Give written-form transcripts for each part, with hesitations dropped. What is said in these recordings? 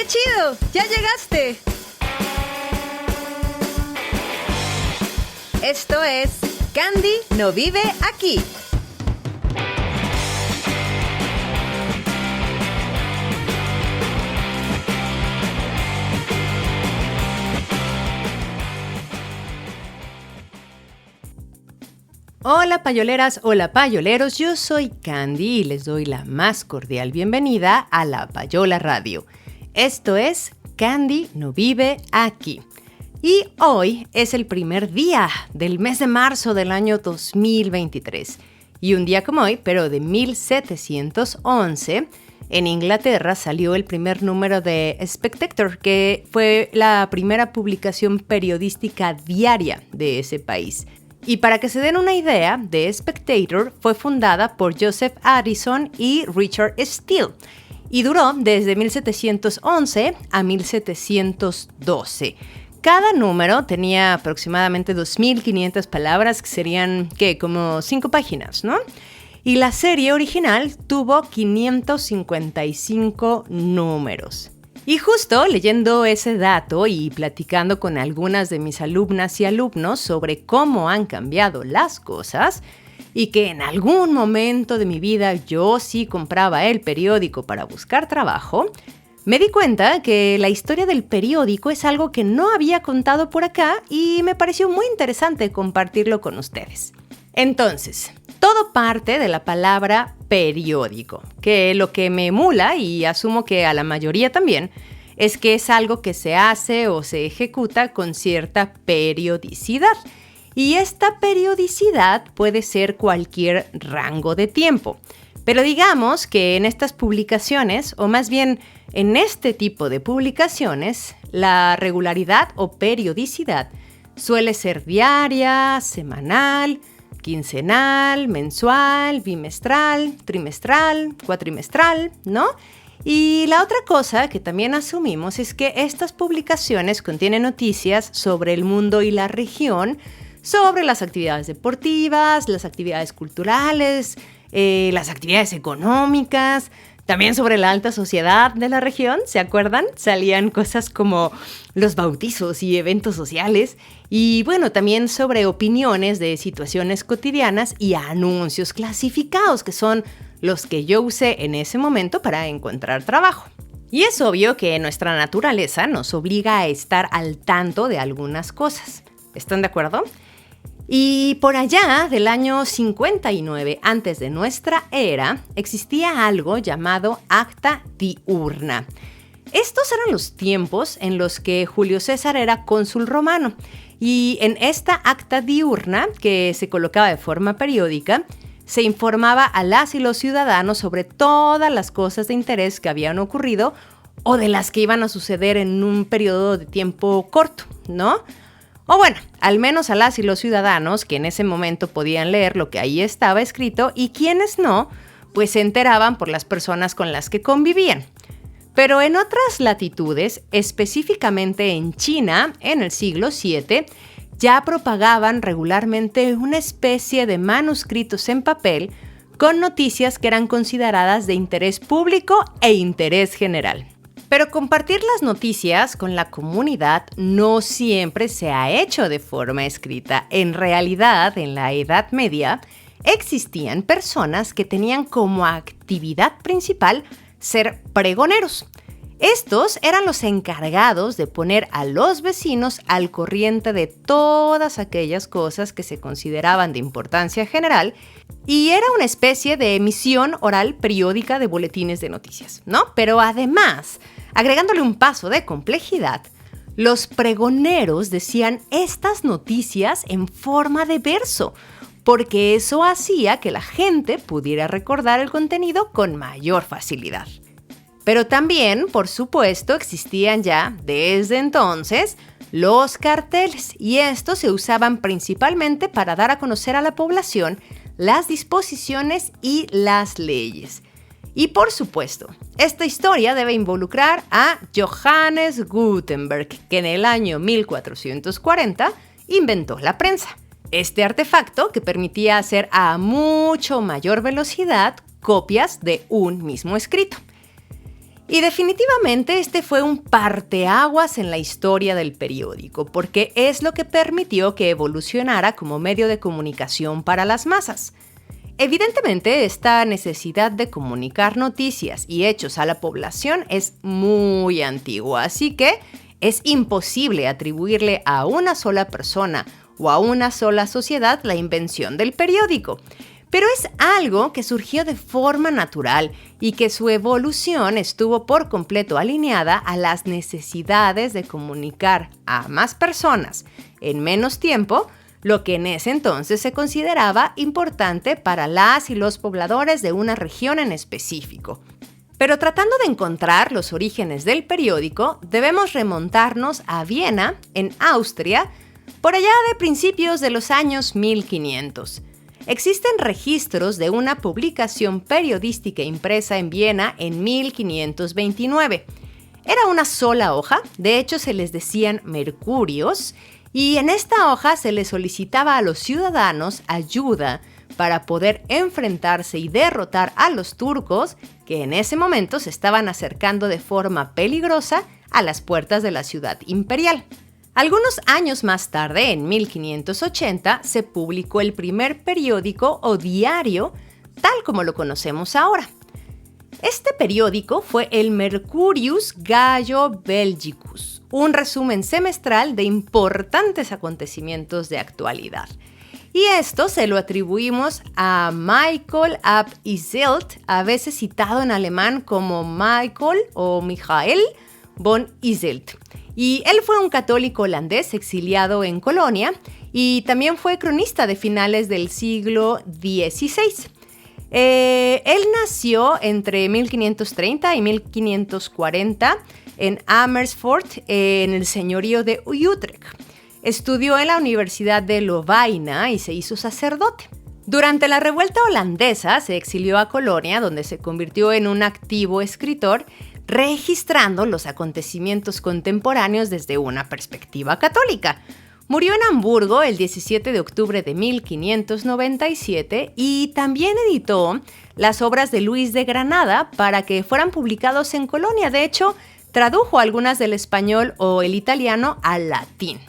chido! ¡Ya llegaste! Esto es Candy no vive aquí. Hola payoleras, hola payoleros, yo soy Candy y les doy la más cordial bienvenida a La Payola Radio. Esto es Candy no vive aquí. Y hoy es el primer día del mes de marzo del año 2023. Y un día como hoy, pero de 1711, en Inglaterra salió el primer número de Spectator, que fue la primera publicación periodística diaria de ese país. Y para que se den una idea, The Spectator fue fundada por Joseph Addison y Richard Steele y duró desde 1711 a 1712. Cada número tenía aproximadamente 2.500 palabras, que serían, como 5 páginas, ¿no? Y la serie original tuvo 555 números. Y justo leyendo ese dato y platicando con algunas de mis alumnas y alumnos sobre cómo han cambiado las cosas, y que en algún momento de mi vida yo sí compraba el periódico para buscar trabajo, me di cuenta que la historia del periódico es algo que no había contado por acá y me pareció muy interesante compartirlo con ustedes. Entonces, todo parte de la palabra periódico, que lo que me emula, y asumo que a la mayoría también, es que es algo que se hace o se ejecuta con cierta periodicidad. Y esta periodicidad puede ser cualquier rango de tiempo. Pero digamos que en estas publicaciones, o más bien en este tipo de publicaciones, la regularidad o periodicidad suele ser diaria, semanal, quincenal, mensual, bimestral, trimestral, cuatrimestral, ¿no? Y la otra cosa que también asumimos es que estas publicaciones contienen noticias sobre el mundo y la región, sobre las actividades deportivas, las actividades culturales, las actividades económicas, también sobre la alta sociedad de la región, ¿se acuerdan? Salían cosas como los bautizos y eventos sociales y bueno, también sobre opiniones de situaciones cotidianas y anuncios clasificados, que son los que yo usé en ese momento para encontrar trabajo. Y es obvio que nuestra naturaleza nos obliga a estar al tanto de algunas cosas. ¿Están de acuerdo? Y por allá del año 59 antes de nuestra era, existía algo llamado Acta Diurna. Estos eran los tiempos en los que Julio César era cónsul romano. Y en esta Acta Diurna, que se colocaba de forma periódica, se informaba a las y los ciudadanos sobre todas las cosas de interés que habían ocurrido o de las que iban a suceder en un periodo de tiempo corto, ¿no? O bueno, al menos a las y los ciudadanos que en ese momento podían leer lo que ahí estaba escrito y quienes no, pues se enteraban por las personas con las que convivían. Pero en otras latitudes, específicamente en China, en el siglo VII, ya propagaban regularmente una especie de manuscritos en papel con noticias que eran consideradas de interés público e interés general. Pero compartir las noticias con la comunidad no siempre se ha hecho de forma escrita. En realidad, en la Edad Media, existían personas que tenían como actividad principal ser pregoneros. Estos eran los encargados de poner a los vecinos al corriente de todas aquellas cosas que se consideraban de importancia general y era una especie de emisión oral periódica de boletines de noticias, ¿no? Pero además, agregándole un paso de complejidad, los pregoneros decían estas noticias en forma de verso, porque eso hacía que la gente pudiera recordar el contenido con mayor facilidad. Pero también, por supuesto, existían ya, desde entonces, los carteles, y estos se usaban principalmente para dar a conocer a la población las disposiciones y las leyes. Y por supuesto, esta historia debe involucrar a Johannes Gutenberg, que en el año 1440 inventó la prensa. Este artefacto que permitía hacer a mucho mayor velocidad copias de un mismo escrito. Y definitivamente este fue un parteaguas en la historia del periódico, porque es lo que permitió que evolucionara como medio de comunicación para las masas. Evidentemente, esta necesidad de comunicar noticias y hechos a la población es muy antigua, así que es imposible atribuirle a una sola persona o a una sola sociedad la invención del periódico. Pero es algo que surgió de forma natural y que su evolución estuvo por completo alineada a las necesidades de comunicar a más personas en menos tiempo, lo que en ese entonces se consideraba importante para las y los pobladores de una región en específico. Pero tratando de encontrar los orígenes del periódico, debemos remontarnos a Viena, en Austria, por allá de principios de los años 1500. Existen registros de una publicación periodística impresa en Viena en 1529. Era una sola hoja, de hecho se les decían mercurios, y en esta hoja se les solicitaba a los ciudadanos ayuda para poder enfrentarse y derrotar a los turcos que en ese momento se estaban acercando de forma peligrosa a las puertas de la ciudad imperial. Algunos años más tarde, en 1580, se publicó el primer periódico o diario, tal como lo conocemos ahora. Este periódico fue el Mercurius Gallo Belgicus, un resumen semestral de importantes acontecimientos de actualidad. Y esto se lo atribuimos a Michael ab Iselt, a veces citado en alemán como Michael o Michael von Iselt. Y él fue un católico holandés exiliado en Colonia y también fue cronista de finales del siglo XVI. Él nació entre 1530 y 1540 en Amersfoort, en el señorío de Utrecht. Estudió en la Universidad de Lovaina y se hizo sacerdote. Durante la revuelta holandesa se exilió a Colonia, donde se convirtió en un activo escritor, registrando los acontecimientos contemporáneos desde una perspectiva católica. Murió en Hamburgo el 17 de octubre de 1597 y también editó las obras de Luis de Granada para que fueran publicados en Colonia. De hecho, tradujo algunas del español o el italiano al latín.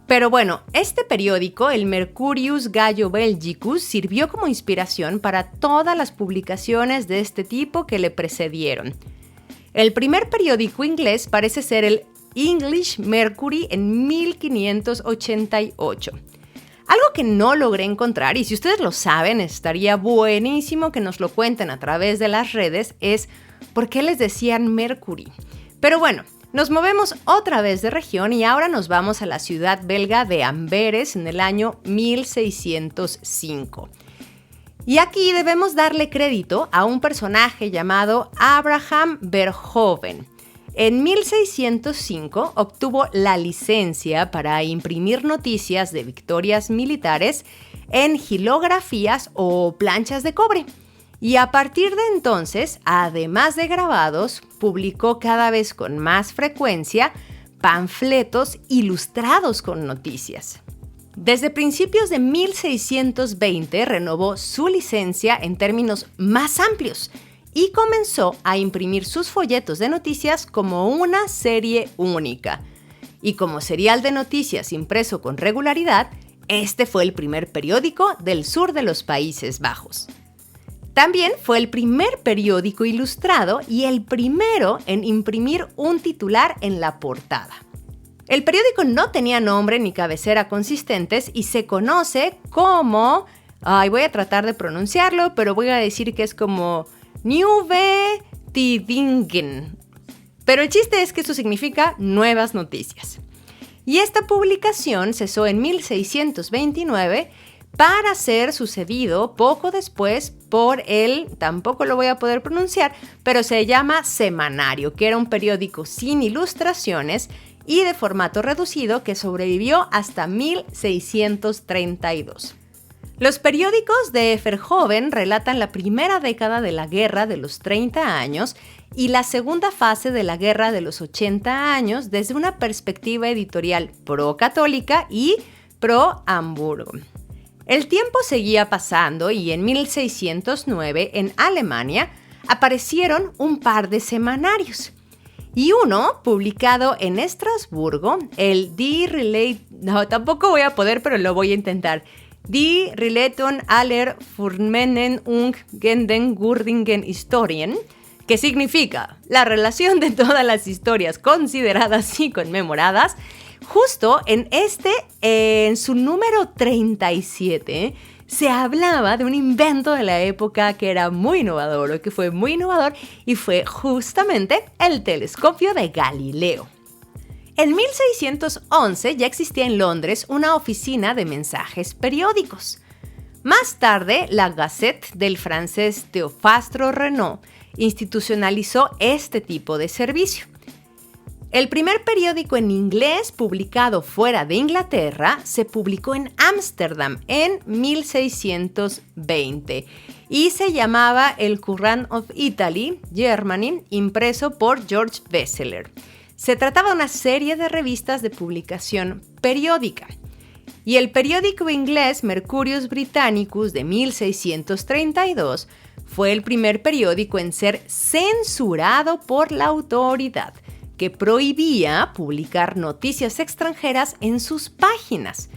Pero bueno, este periódico, el Mercurius Gallo Belgicus, sirvió como inspiración para todas las publicaciones de este tipo que le precedieron. El primer periódico inglés parece ser el English Mercury en 1588. Algo que no logré encontrar, y si ustedes lo saben, estaría buenísimo que nos lo cuenten a través de las redes, es por qué les decían Mercury. Pero bueno, nos movemos otra vez de región y ahora nos vamos a la ciudad belga de Amberes en el año 1605. Y aquí debemos darle crédito a un personaje llamado Abraham Verhoeven. En 1605 obtuvo la licencia para imprimir noticias de victorias militares en xilografías o planchas de cobre. Y a partir de entonces, además de grabados, publicó cada vez con más frecuencia panfletos ilustrados con noticias. Desde principios de 1620 renovó su licencia en términos más amplios y comenzó a imprimir sus folletos de noticias como una serie única. Y como serial de noticias impreso con regularidad, este fue el primer periódico del sur de los Países Bajos. También fue el primer periódico ilustrado y el primero en imprimir un titular en la portada. El periódico no tenía nombre ni cabecera consistentes y se conoce como... voy a tratar de pronunciarlo, pero voy a decir que es como Nieuwe Tijdingen. Pero el chiste es que eso significa nuevas noticias. Y esta publicación cesó en 1629 para ser sucedido poco después por el, tampoco lo voy a poder pronunciar, pero se llama Semanario, que era un periódico sin ilustraciones y de formato reducido que sobrevivió hasta 1632. Los periódicos de Verhoeven relatan la primera década de la Guerra de los 30 años y la segunda fase de la Guerra de los 80 años desde una perspectiva editorial pro-católica y pro-Hamburgo. El tiempo seguía pasando y en 1609, en Alemania, aparecieron un par de semanarios. Y uno, publicado en Estrasburgo, el Die Relate... No, tampoco voy a poder, pero lo voy a intentar. Die Relaton aller Furmenen und Gurdingen Historien, que significa la relación de todas las historias consideradas y conmemoradas. Justo en su número 37, se hablaba de un invento de la época que era muy innovador, o que fue muy innovador, y fue justamente el telescopio de Galileo. En 1611 ya existía en Londres una oficina de mensajes periódicos. Más tarde, la Gazette del francés Théophastre Renaud institucionalizó este tipo de servicio. El primer periódico en inglés publicado fuera de Inglaterra se publicó en Ámsterdam en 1620 y se llamaba el Courant of Italy, Germany, impreso por George Besseler. Se trataba de una serie de revistas de publicación periódica. Y el periódico inglés Mercurius Britannicus de 1632 fue el primer periódico en ser censurado por la autoridad, que prohibía publicar noticias extranjeras en sus páginas.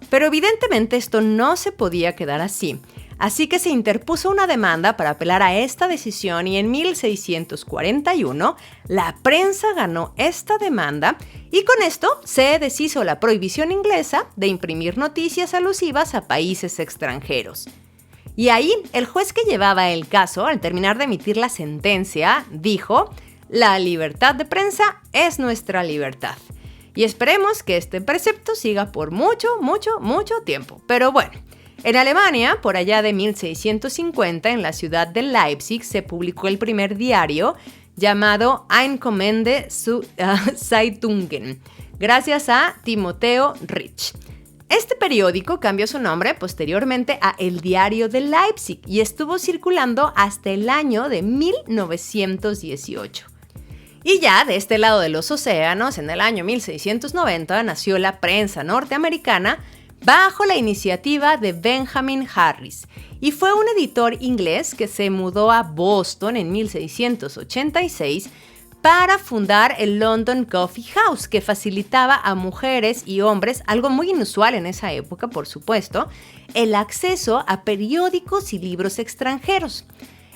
Pero evidentemente esto no se podía quedar así, así que se interpuso una demanda para apelar a esta decisión y en 1641 la prensa ganó esta demanda y con esto se deshizo la prohibición inglesa de imprimir noticias alusivas a países extranjeros. Y ahí el juez que llevaba el caso, al terminar de emitir la sentencia, dijo: la libertad de prensa es nuestra libertad. Y esperemos que este precepto siga por mucho tiempo. Pero bueno, en Alemania, por allá de 1650, en la ciudad de Leipzig, se publicó el primer diario llamado Einkommende Zeitungen, gracias a Timoteo Rich. Este periódico cambió su nombre posteriormente a El Diario de Leipzig y estuvo circulando hasta el año de 1918. Y ya de este lado de los océanos, en el año 1690, nació la prensa norteamericana bajo la iniciativa de Benjamin Harris, y fue un editor inglés que se mudó a Boston en 1686 para fundar el London Coffee House, que facilitaba a mujeres y hombres, algo muy inusual en esa época, por supuesto, el acceso a periódicos y libros extranjeros.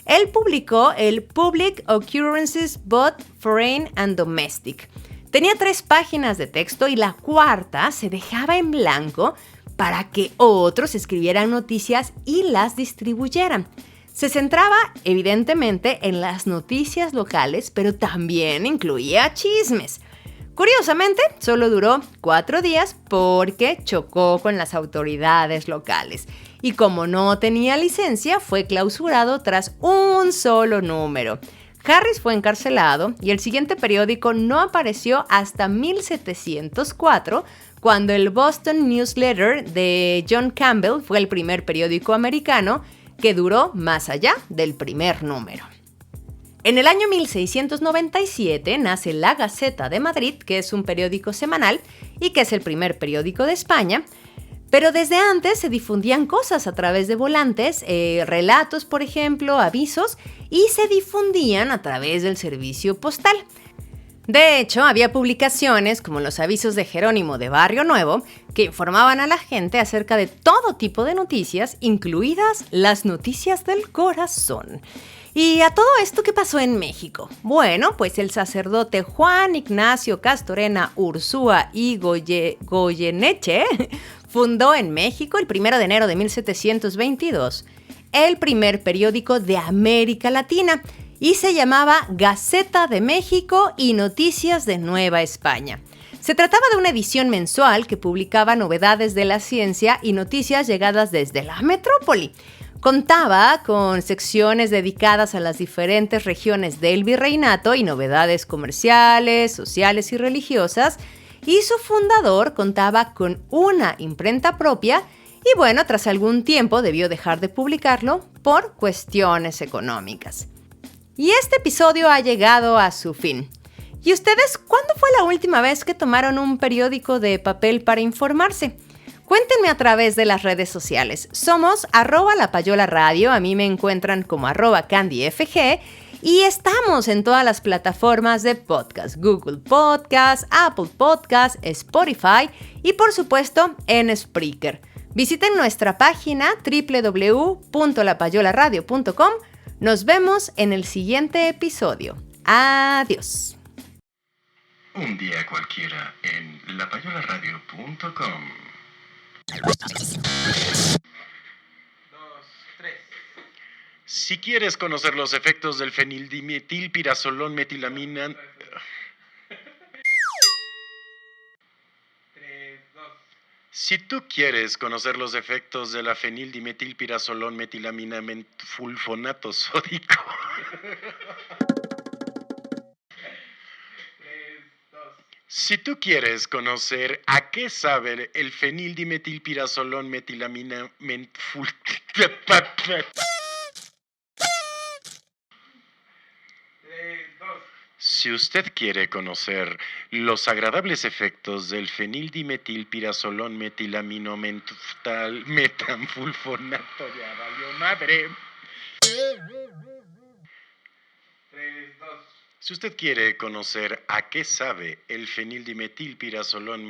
Él publicó el Public Occurrences Both Foreign and Domestic. Tenía 3 páginas de texto y la cuarta se dejaba en blanco para que otros escribieran noticias y las distribuyeran. Se centraba, evidentemente, en las noticias locales, pero también incluía chismes. Curiosamente, solo duró 4 días porque chocó con las autoridades locales. Y como no tenía licencia, fue clausurado tras un solo número. Harris fue encarcelado y el siguiente periódico no apareció hasta 1704, cuando el Boston Newsletter de John Campbell fue el primer periódico americano que duró más allá del primer número. En el año 1697 nace La Gaceta de Madrid, que es un periódico semanal y que es el primer periódico de España, pero desde antes se difundían cosas a través de volantes, relatos, por ejemplo, avisos, y se difundían a través del servicio postal. De hecho, había publicaciones como los avisos de Jerónimo de Barrio Nuevo que informaban a la gente acerca de todo tipo de noticias, incluidas las noticias del corazón. ¿Y a todo esto qué pasó en México? Bueno, pues el sacerdote Juan Ignacio Castorena Ursúa y Goyeneche fundó en México el 1 de enero de 1722 el primer periódico de América Latina y se llamaba Gaceta de México y Noticias de Nueva España. Se trataba de una edición mensual que publicaba novedades de la ciencia y noticias llegadas desde la metrópoli. Contaba con secciones dedicadas a las diferentes regiones del virreinato y novedades comerciales, sociales y religiosas, y su fundador contaba con una imprenta propia y bueno, tras algún tiempo debió dejar de publicarlo por cuestiones económicas. Y este episodio ha llegado a su fin. ¿Y ustedes cuándo fue la última vez que tomaron un periódico de papel para informarse? Cuéntenme a través de las redes sociales. Somos @lapayolaradio, a mí me encuentran como @candyfg Y estamos en todas las plataformas de podcast: Google Podcast, Apple Podcast, Spotify y por supuesto en Spreaker. Visiten nuestra página www.lapayolaradio.com. Nos vemos en el siguiente episodio. Adiós. Un día cualquiera en lapayolaradio.com. 2, 3. Si quieres conocer los efectos del fenildimetilpirazolón metilamina... 3, 2. Si tú quieres conocer los efectos de la fenildimetilpirazolón metilamina fulfonato sódico... 3, 2. Si tú quieres conocer a qué sabe el fenildimetilpirazolón metilamina Si usted quiere conocer los agradables efectos del fenildimetilpirazolón metilamino metanfulfonato, ya valió madre. 3, 2. Si usted quiere conocer a qué sabe el fenildimetilpirazolón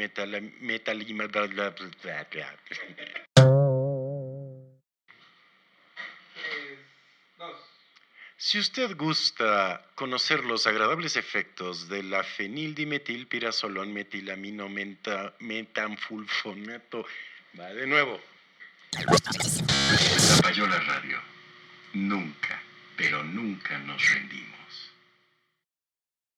Si usted gusta conocer los agradables efectos de la fenildimetilpirazolón metilamino metanfulfonato, va de nuevo. La Payola Radio. Nunca, pero nunca nos rendimos.